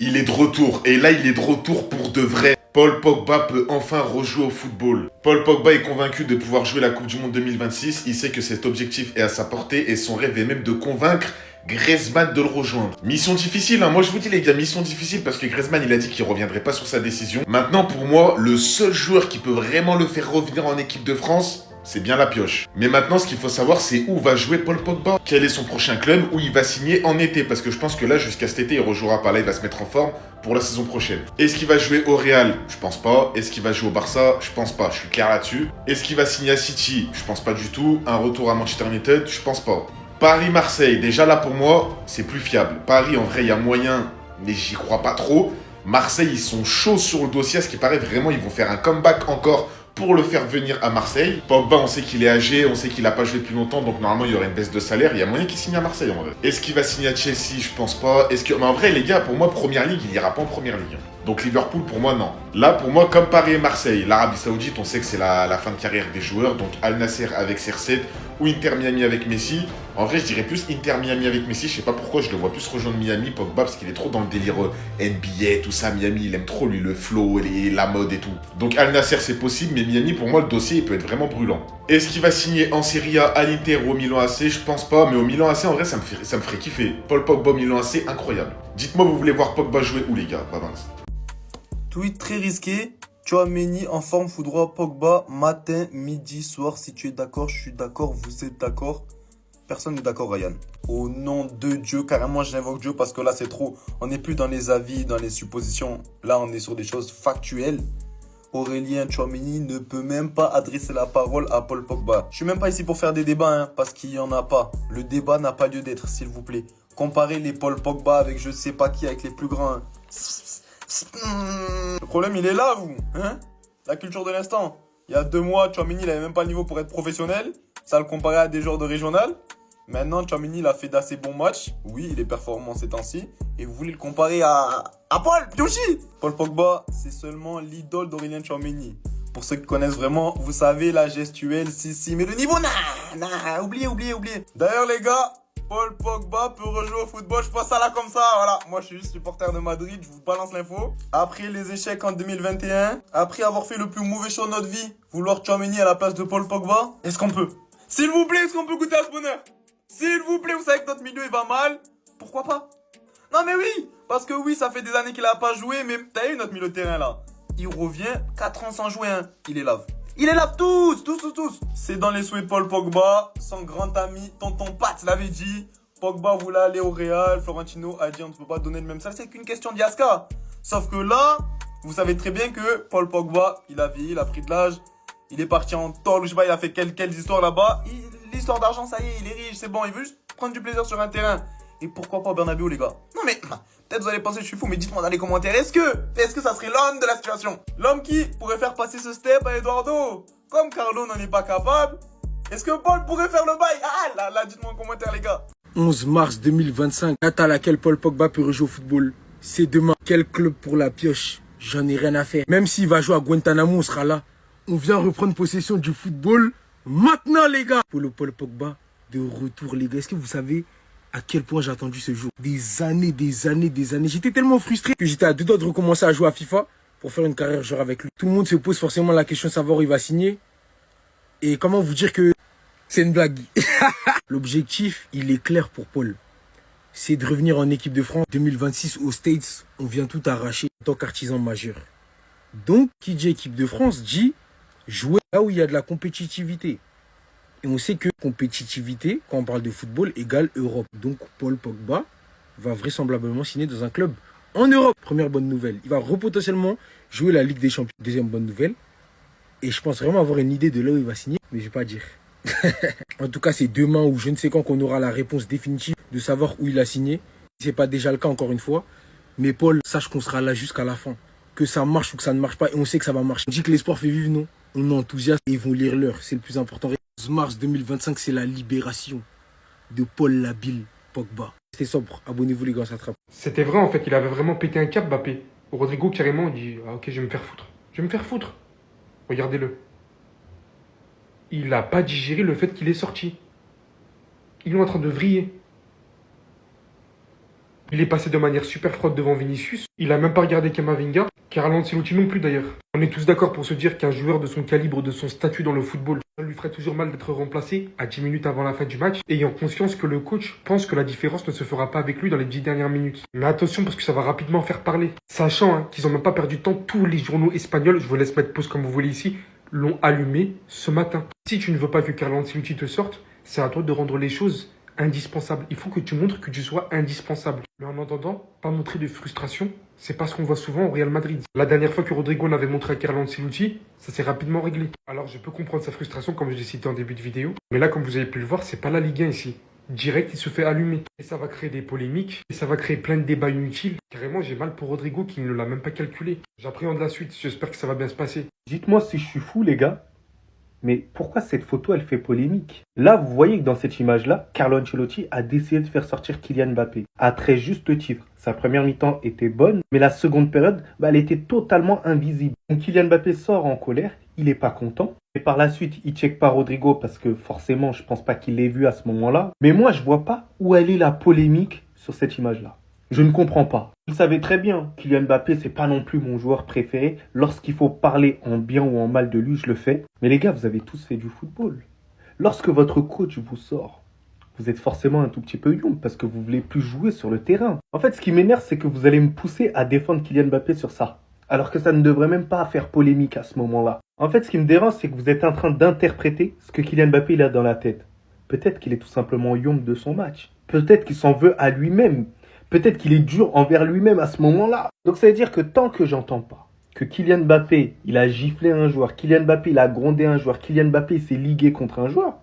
Il est de retour, et là il est de retour pour de vrai. Paul Pogba peut enfin rejouer au football. Paul Pogba est convaincu de pouvoir jouer la Coupe du Monde 2026. Il sait que cet objectif est à sa portée et son rêve est même de convaincre Griezmann de le rejoindre. Mission difficile, hein. Moi je vous dis les gars, mission difficile parce que Griezmann il a dit qu'il reviendrait pas sur sa décision. Maintenant pour moi, le seul joueur qui peut vraiment le faire revenir en équipe de France, c'est bien la pioche. Mais maintenant, ce qu'il faut savoir, c'est où va jouer Paul Pogba. Quel est son prochain club, où il va signer en été. Parce que je pense que là, jusqu'à cet été, il rejouera pas là, il va se mettre en forme pour la saison prochaine. Est-ce qu'il va jouer au Real? Je pense pas. Est-ce qu'il va jouer au Barça? Je pense pas. Je suis clair là-dessus. Est-ce qu'il va signer à City? Je pense pas du tout. Un retour à Manchester United? Je pense pas. Paris-Marseille, déjà là pour moi, c'est plus fiable. Paris, en vrai, il y a moyen, mais j'y crois pas trop. Marseille, ils sont chauds sur le dossier. À ce qui paraît, vraiment, ils vont faire un comeback encore pour le faire venir à Marseille. Pogba, on sait qu'il est âgé, on sait qu'il n'a pas joué depuis longtemps, donc normalement il y aurait une baisse de salaire. Il y a moyen qu'il signe à Marseille en vrai. Est-ce qu'il va signer à Chelsea? Je pense pas. Est-ce que... Mais en vrai, les gars, pour moi, Première Ligue, il ira pas en Première Ligue. Donc Liverpool, pour moi, non. Là, pour moi, comme Paris et Marseille, l'Arabie Saoudite, on sait que c'est la fin de carrière des joueurs. Donc Al Nasser avec CR7 ou Inter Miami avec Messi. En vrai, je dirais plus Inter Miami avec Messi. Je sais pas pourquoi, je le vois plus rejoindre Miami, Pogba, parce qu'il est trop dans le délire NBA, tout ça. Miami, il aime trop, lui, le flow, la mode et tout. Donc Al Nasser, c'est possible, mais Miami, pour moi, le dossier, il peut être vraiment brûlant. Est-ce qu'il va signer en Serie A à l'Inter ou au Milan AC? Je pense pas, mais au Milan AC, en vrai, ça me ferait kiffer. Paul Pogba, Milan AC, incroyable. Dites-moi, vous voulez voir Pogba jouer où, les gars? Babins. Tweet très risqué. Tchouaméni en forme foudroie Pogba matin, midi, soir. Si tu es d'accord, je suis d'accord. Vous êtes d'accord? Personne n'est d'accord, Ryan. Au nom de Dieu, carrément, j'invoque Dieu parce que là, c'est trop. On n'est plus dans les avis, dans les suppositions. Là, on est sur des choses factuelles. Aurélien Tchouaméni ne peut même pas adresser la parole à Paul Pogba. Je suis même pas ici pour faire des débats, hein, parce qu'il y en a pas. Le débat n'a pas lieu d'être, s'il vous plaît. Comparez les Paul Pogba avec je sais pas qui, avec les plus grands. Hein. Le problème, il est là, vous. Hein? La culture de l'instant. Il y a 2 mois, Tchouaméni, il avait même pas le niveau pour être professionnel. Ça le comparait à des joueurs de régional. Maintenant, Tchouaméni, il a fait d'assez bons matchs. Oui, il est performant ces temps-ci. Et vous voulez le comparer à Paul Piochi. Paul Pogba, c'est seulement l'idole d'Aurélien Tchouaméni. Pour ceux qui connaissent vraiment, vous savez, la gestuelle, si. Mais le niveau, oubliez. D'ailleurs, les gars, Paul Pogba peut rejouer au football, je passe à là comme ça, voilà. Moi, je suis juste supporter de Madrid, je vous balance l'info. Après les échecs en 2021, après avoir fait le plus mauvais choix de notre vie, vouloir Tchouaméni à la place de Paul Pogba, est-ce qu'on peut? S'il vous plaît, est-ce qu'on peut goûter à ce bonheur? S'il vous plaît, vous savez que notre milieu, il va mal. Pourquoi pas? Non mais oui, parce que oui, ça fait des années qu'il a pas joué, mais t'as eu notre milieu de terrain là. Il revient 4 ans sans jouer, hein. Il est lave. Il est là tous. C'est dans les souhaits de Paul Pogba, son grand ami, tonton Pat l'avait dit. Pogba voulait aller au Real, Florentino a dit on ne peut pas donner le même salaire, c'est qu'une question d'Iasca. Sauf que là, vous savez très bien que Paul Pogba, il a vieilli, il a pris de l'âge, il est parti en tôle, je sais pas, il a fait quelles histoires là-bas. L'histoire d'argent, ça y est, il est riche, c'est bon, il veut juste prendre du plaisir sur un terrain. Et pourquoi pas Bernabéu, les gars? Non mais, peut-être vous allez penser que je suis fou, mais dites-moi dans les commentaires, est-ce que ça serait l'homme de la situation? L'homme qui pourrait faire passer ce step à Eduardo? Comme Carlo n'en est pas capable, est-ce que Paul pourrait faire le bail? Ah là, dites-moi en commentaire, les gars. 11 mars 2025, date à laquelle Paul Pogba peut rejouer au football. C'est demain. Quel club pour la pioche? J'en ai rien à faire. Même s'il va jouer à Guantanamo, on sera là. On vient reprendre possession du football maintenant, les gars. Pour le Paul Pogba, de retour, les gars. Est-ce que vous savez à quel point j'ai attendu ce jour? Des années. J'étais tellement frustré que j'étais à 2 doigts de recommencer à jouer à FIFA pour faire une carrière genre avec lui. Tout le monde se pose forcément la question de savoir où il va signer. Et comment vous dire que c'est une blague. L'objectif, il est clair pour Paul. C'est de revenir en équipe de France 2026 aux States. On vient tout arracher en tant qu'artisan majeur. Donc, qui dit équipe de France dit jouer là où il y a de la compétitivité. Et on sait que compétitivité, quand on parle de football, égale Europe. Donc, Paul Pogba va vraisemblablement signer dans un club en Europe. Première bonne nouvelle. Il va repotentiellement jouer la Ligue des Champions. Deuxième bonne nouvelle. Et je pense vraiment avoir une idée de là où il va signer, mais je vais pas dire. En tout cas, c'est demain ou je ne sais quand qu'on aura la réponse définitive de savoir où il a signé. Si c'est pas déjà le cas encore une fois. Mais Paul, sache qu'on sera là jusqu'à la fin. Que ça marche ou que ça ne marche pas. Et on sait que ça va marcher. On dit que l'espoir fait vivre, non? On est enthousiaste et ils vont lire l'heure. C'est le plus important. 11 mars 2025, c'est la libération de Paul Labile Pogba. Restez sobre. Abonnez-vous les gars, ça attrape. C'était vrai en fait, il avait vraiment pété un cap, Mbappé. Rodrigo carrément il dit ah, ok, je vais me faire foutre. Je vais me faire foutre. Regardez-le. Il n'a pas digéré le fait qu'il est sorti. Il est en train de vriller. Il est passé de manière super froide devant Vinicius. Il a même pas regardé Camavinga. Carlo Ancelotti non plus d'ailleurs. On est tous d'accord pour se dire qu'un joueur de son calibre, de son statut dans le football, ça lui ferait toujours mal d'être remplacé à 10 minutes avant la fin du match, ayant conscience que le coach pense que la différence ne se fera pas avec lui dans les 10 dernières minutes. Mais attention parce que ça va rapidement faire parler. Sachant qu'ils ont même pas perdu de temps, tous les journaux espagnols, je vous laisse mettre pause comme vous voulez ici, l'ont allumé ce matin. Si tu ne veux pas que Carlo Ancelotti te sorte, c'est à toi de rendre les choses indispensables. Il faut que tu montres que tu sois indispensable. Mais en entendant, pas montrer de frustration, c'est pas ce qu'on voit souvent au Real Madrid. La dernière fois que Rodrigo n'avait montré à Carlo Ancelotti, ça s'est rapidement réglé. Alors je peux comprendre sa frustration comme je l'ai cité en début de vidéo, mais là comme vous avez pu le voir, c'est pas la Ligue 1 ici. Direct, il se fait allumer. Et ça va créer des polémiques, et ça va créer plein de débats inutiles. Carrément, j'ai mal pour Rodrigo qui ne l'a même pas calculé. J'appréhende la suite, j'espère que ça va bien se passer. Dites-moi si je suis fou, les gars, mais pourquoi cette photo, elle fait polémique? Là, vous voyez que dans cette image-là, Carlo Ancelotti a décidé de faire sortir Kylian Mbappé. À très juste titre. Sa première mi-temps était bonne, mais la seconde période, elle était totalement invisible. Donc Kylian Mbappé sort en colère, il n'est pas content. Et par la suite, il check pas Rodrigo parce que forcément, je pense pas qu'il l'ait vu à ce moment-là. Mais moi, je vois pas où elle est la polémique sur cette image-là. Je ne comprends pas. Vous le savez très bien, Kylian Mbappé, c'est pas non plus mon joueur préféré. Lorsqu'il faut parler en bien ou en mal de lui, je le fais. Mais les gars, vous avez tous fait du football. Lorsque votre coach vous sort, vous êtes forcément un tout petit peu young parce que vous voulez plus jouer sur le terrain. En fait, ce qui m'énerve, c'est que vous allez me pousser à défendre Kylian Mbappé sur ça. Alors que ça ne devrait même pas faire polémique à ce moment-là. En fait, ce qui me dérange, c'est que vous êtes en train d'interpréter ce que Kylian Mbappé il a dans la tête. Peut-être qu'il est tout simplement young de son match. Peut-être qu'il s'en veut à lui-même. Peut-être qu'il est dur envers lui-même à ce moment-là. Donc ça veut dire que tant que j'entends pas que Kylian Mbappé, il a giflé un joueur, Kylian Mbappé, il a grondé un joueur, Kylian Mbappé, il s'est ligué contre un joueur,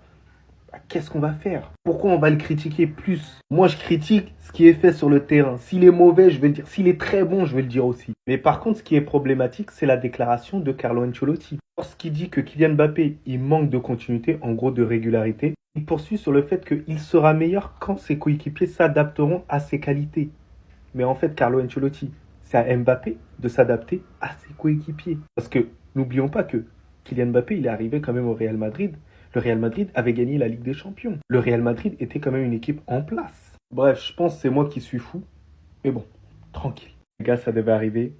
qu'est-ce qu'on va faire? Pourquoi on va le critiquer plus? Moi, je critique ce qui est fait sur le terrain. S'il est mauvais, je vais le dire. S'il est très bon, je vais le dire aussi. Mais par contre, ce qui est problématique, c'est la déclaration de Carlo Ancelotti. Lorsqu'il dit que Kylian Mbappé, il manque de continuité, en gros de régularité, il poursuit sur le fait qu'il sera meilleur quand ses coéquipiers s'adapteront à ses qualités. Mais en fait, Carlo Ancelotti, c'est à Mbappé de s'adapter à ses coéquipiers. Parce que n'oublions pas que Kylian Mbappé, il est arrivé quand même au Real Madrid. Le Real Madrid avait gagné la Ligue des Champions. Le Real Madrid était quand même une équipe en place. Bref, je pense que c'est moi qui suis fou. Mais bon, tranquille. Les gars, ça devait arriver.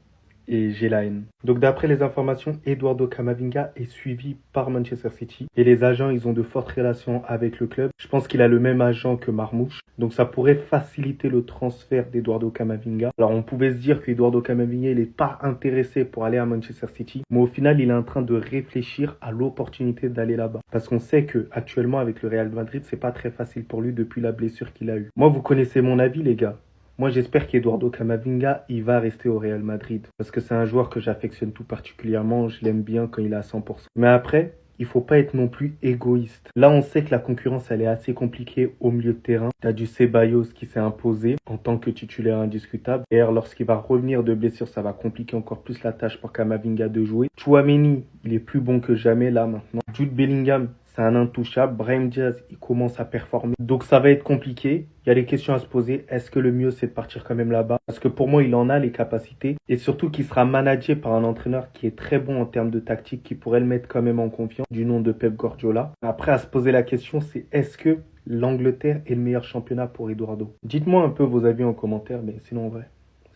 Et j'ai la haine. Donc d'après les informations, Eduardo Camavinga est suivi par Manchester City. Et les agents, ils ont de fortes relations avec le club. Je pense qu'il a le même agent que Marmouche. Donc ça pourrait faciliter le transfert d'Eduardo Camavinga. Alors on pouvait se dire qu'Eduardo Camavinga, il n'est pas intéressé pour aller à Manchester City. Mais au final, il est en train de réfléchir à l'opportunité d'aller là-bas. Parce qu'on sait que actuellement avec le Real Madrid, c'est pas très facile pour lui depuis la blessure qu'il a eue. Moi, vous connaissez mon avis, les gars. Moi, j'espère qu'Eduardo Camavinga, il va rester au Real Madrid. Parce que c'est un joueur que j'affectionne tout particulièrement. Je l'aime bien quand il est à 100%. Mais après, il faut pas être non plus égoïste. Là, on sait que la concurrence, elle est assez compliquée au milieu de terrain. T'as du Ceballos qui s'est imposé en tant que titulaire indiscutable. Et lorsqu'il va revenir de blessure, ça va compliquer encore plus la tâche pour Camavinga de jouer. Tchouaméni, il est plus bon que jamais là maintenant. Jude Bellingham, c'est un intouchable. Brahim Diaz, il commence à performer. Donc ça va être compliqué. Il y a des questions à se poser. Est-ce que le mieux, c'est de partir quand même là-bas? Parce que pour moi, il en a les capacités. Et surtout qu'il sera managé par un entraîneur qui est très bon en termes de tactique, qui pourrait le mettre quand même en confiance, du nom de Pep Guardiola. Après, à se poser la question, c'est est-ce que l'Angleterre est le meilleur championnat pour Eduardo? Dites-moi un peu vos avis en commentaire, mais sinon en vrai.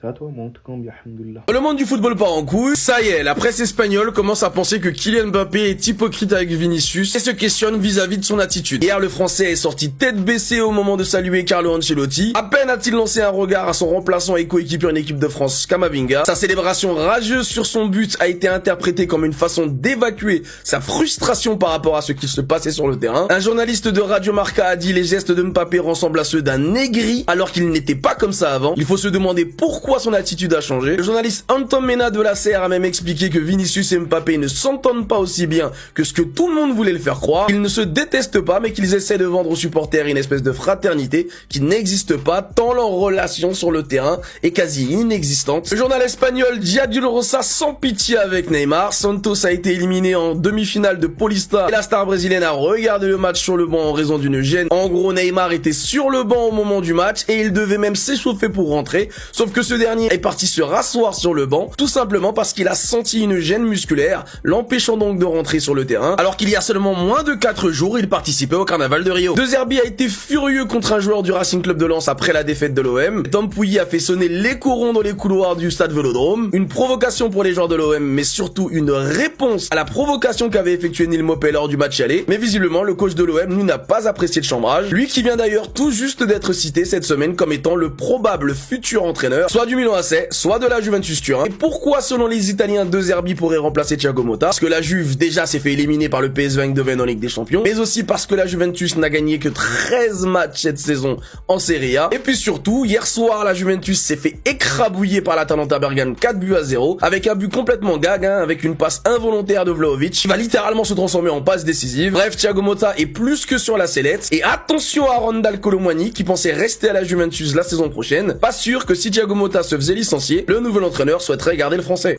C'est à toi, mon en tout cas, alhamdoulilah. Le monde du football part en couille. Ça y est, la presse espagnole commence à penser que Kylian Mbappé est hypocrite avec Vinicius et se questionne vis-à-vis de son attitude. Hier, le Français est sorti tête baissée au moment de saluer Carlo Ancelotti. À peine a-t-il lancé un regard à son remplaçant et coéquipier en équipe de France, Camavinga. Sa célébration rageuse sur son but a été interprétée comme une façon d'évacuer sa frustration par rapport à ce qui se passait sur le terrain. Un journaliste de Radio Marca a dit les gestes de Mbappé ressemblent à ceux d'un aigri alors qu'il n'était pas comme ça avant. Il faut se demander pourquoi son attitude a changé. Le journaliste Anton Mena de la CR a même expliqué que Vinicius et Mbappé ne s'entendent pas aussi bien que ce que tout le monde voulait le faire croire. Ils ne se détestent pas, mais qu'ils essaient de vendre aux supporters une espèce de fraternité qui n'existe pas, tant leur relation sur le terrain est quasi inexistante. Le journal espagnol Diario Rosa sans pitié avec Neymar. Santos a été éliminé en demi-finale de Paulista et la star brésilienne a regardé le match sur le banc en raison d'une gêne. En gros, Neymar était sur le banc au moment du match et il devait même s'échauffer pour rentrer, sauf que ce dernier est parti se rasseoir sur le banc, tout simplement parce qu'il a senti une gêne musculaire, l'empêchant donc de rentrer sur le terrain, alors qu'il y a seulement moins de 4 jours, il participait au carnaval de Rio. De Zerbi a été furieux contre un joueur du Racing Club de Lens après la défaite de l'OM. Tom Pouilly a fait sonner les corons dans les couloirs du stade Vélodrome. Une provocation pour les joueurs de l'OM, mais surtout une réponse à la provocation qu'avait effectué Neil Maupay lors du match aller. Mais visiblement, le coach de l'OM, lui, n'a pas apprécié le chambrage. Lui qui vient d'ailleurs tout juste d'être cité cette semaine comme étant le probable futur entraîneur, soit du Milan AC, soit de la Juventus Turin. Et pourquoi, selon les Italiens, De Zerbi pourrait remplacer Thiago Motta? Parce que la Juve, déjà, s'est fait éliminer par le PSV Eindhoven en Ligue des Champions, mais aussi parce que la Juventus n'a gagné que 13 matchs cette saison en Serie A. Et puis surtout, hier soir, la Juventus s'est fait écrabouiller par l'Atalanta Bergame 4-0, avec un but complètement gag, avec une passe involontaire de Vlahovic, qui va littéralement se transformer en passe décisive. Bref, Thiago Motta est plus que sur la sellette. Et attention à Randal Kolo Muani, qui pensait rester à la Juventus la saison prochaine. Pas sûr que si Thiago Motta se faisait licencier, le nouvel entraîneur souhaiterait garder le français.